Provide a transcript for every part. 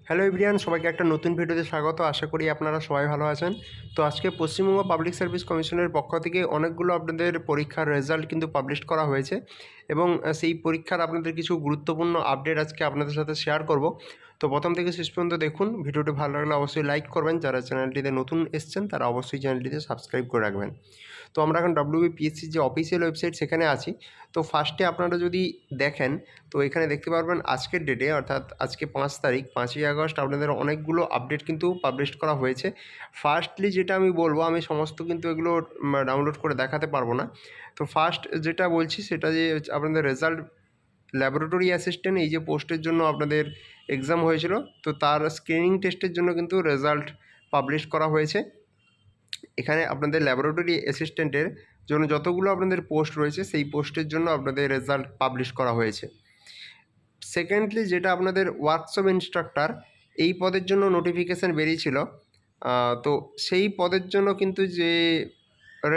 Hello everyone, সবাইকে একটা নতুন ভিডিওতে স্বাগত। আশা করি আপনারা সবাই ভালো আছেন। তো আজকে পশ্চিমবঙ্গ পাবলিক সার্ভিস কমিশনের পক্ষ থেকে অনেকগুলো আপনাদের পরীক্ষার রেজাল্ট কিন্তু পাবলিশ করা হয়েছে এবং সেই পরীক্ষার আপনাদের কিছু গুরুত্বপূর্ণ আপডেট আজকে আপনাদের সাথে শেয়ার করব। তো প্রথম থেকে শেষ পর্যন্ত দেখুন। ভিডিওটি ভালো লাগলে অবশ্যই লাইক করবেন, যারা চ্যানেলটিতে নতুন এসছেন তারা অবশ্যই চ্যানেলটিতে সাবস্ক্রাইব করে রাখবেন। তো আমরা এখন WBPSC যে অফিসিয়াল ওয়েবসাইট সেখানে আছি। তো ফার্স্টে আপনারা যদি দেখেন, তো এখানে দেখতে পারবেন আজকের ডেটে, অর্থাৎ আজকে 5 তারিখ, 5ই আগস্ট আপনাদের অনেকগুলো আপডেট কিন্তু পাবলিশ করা হয়েছে। ফার্স্টলি যেটা আমি বলবো, আমি সমস্ত কিন্তু এগুলো ডাউনলোড করে দেখাতে পারবো না। তো ফার্স্ট যেটা বলছি সেটা যে আপনাদের রেজাল্ট ল্যাবরেটরি অ্যাসিস্ট্যান্ট, এই যে পোস্টের জন্য আপনাদের এক্সাম হয়েছিল, তো তার স্ক্রিনিং টেস্টের জন্য কিন্তু রেজাল্ট পাবলিশ করা হয়েছে। এখানে আপনাদের ল্যাবরেটরি অ্যাসিস্ট্যান্টের জন্য যতগুলো আপনাদের পোস্ট রয়েছে সেই পোস্টের জন্য আপনাদের রেজাল্ট পাবলিশ করা হয়েছে। সেকেন্ডলি যেটা আপনাদের ওয়ার্কশপ ইনস্ট্রাক্টর, এই পদের জন্য নোটিফিকেশান বেরিয়েছিল। তো সেই পদের জন্য কিন্তু যে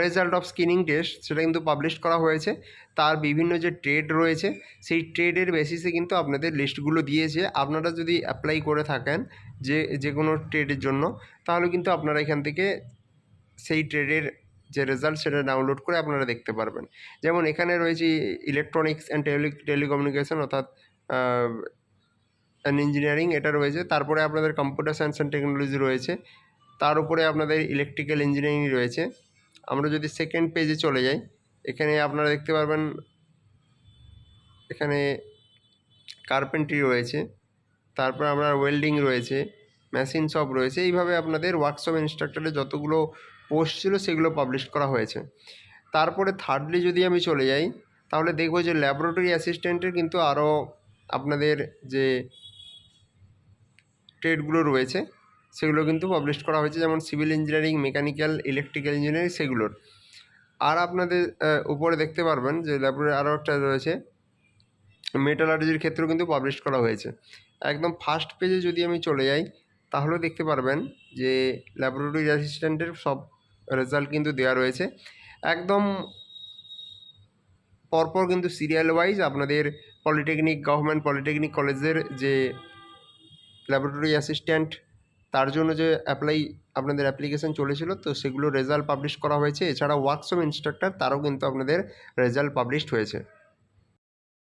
রেজাল্ট অফ স্ক্রিনিং টেস্ট সেটা কিন্তু পাবলিশ করা হয়েছে। তার বিভিন্ন যে ট্রেড রয়েছে সেই ট্রেডের বেসিসে কিন্তু আপনাদের লিস্টগুলো দিয়েছে। আপনারা যদি অ্যাপ্লাই করে থাকেন যে কোনো ট্রেডের জন্য, তাহলে কিন্তু আপনারা এখান থেকে সেই ট্রেডের যে রেজাল্ট সেটা ডাউনলোড করে আপনারা দেখতে পারবেন। যেমন এখানে রয়েছে ইলেকট্রনিক্স অ্যান্ড টেলিকমিউনিকেশন, অর্থাৎ অ্যান্ড ইঞ্জিনিয়ারিং, এটা রয়েছে। তারপরে আপনাদের কম্পিউটার সায়েন্স অ্যান্ড টেকনোলজি রয়েছে। তার উপরে আপনাদের ইলেকট্রিক্যাল ইঞ্জিনিয়ারিং রয়েছে। আমরা যদি সেকেন্ড পেজে চলে যাই, এখানে আপনারা দেখতে পারবেন এখানে কার্পেন্ট্রি রয়েছে, তারপর আপনার ওয়েল্ডিং রয়েছে, মেশিন শপ রয়েছে। এইভাবে আপনাদের ওয়ার্কশপ ইনস্ট্রাক্টরের যতগুলো পোস্ট ছিল সেগুলো পাবলিশ করা হয়েছে। তারপরে থার্ডলি যদি আমি চলে যাই, তাহলে দেখব যে ল্যাবরেটরি অ্যাসিস্ট্যান্টের কিন্তু আরও আপনাদের যে ট্রেডগুলো রয়েছে সেগুলো কিন্তু পাবলিশ করা হয়েছে, যেমন civil engineering, mechanical, electrical engineering সেগুলোর। আর আপনাদের উপরে দেখতে পারবেন যে ল্যাবরেটরি আরও একটা রয়েছে, মেটালার্জির ক্ষেত্রেও কিন্তু পাবলিশ করা হয়েছে। একদম ফার্স্ট পেজে যদি আমি চলে যাই, তাহলেও দেখতে পারবেন যে ল্যাবরেটরি অ্যাসিস্ট্যান্টের সব রেজাল্ট কিন্তু দেওয়া রয়েছে। একদম পরপর কিন্তু সিরিয়াল ওয়াইজ আপনাদের পলিটেকনিক, গভর্নমেন্ট পলিটেকনিক কলেজের যে ল্যাবরেটরি অ্যাসিস্ট্যান্ট, তার জন্য যে আপনাদের অ্যাপ্লিকেশান চলেছিল, তো সেগুলো রেজাল্ট পাবলিশ করা হয়েছে। এছাড়া ওয়ার্কশপ ইনস্ট্রাক্টর, তারও কিন্তু আপনাদের রেজাল্ট পাবলিশড হয়েছে।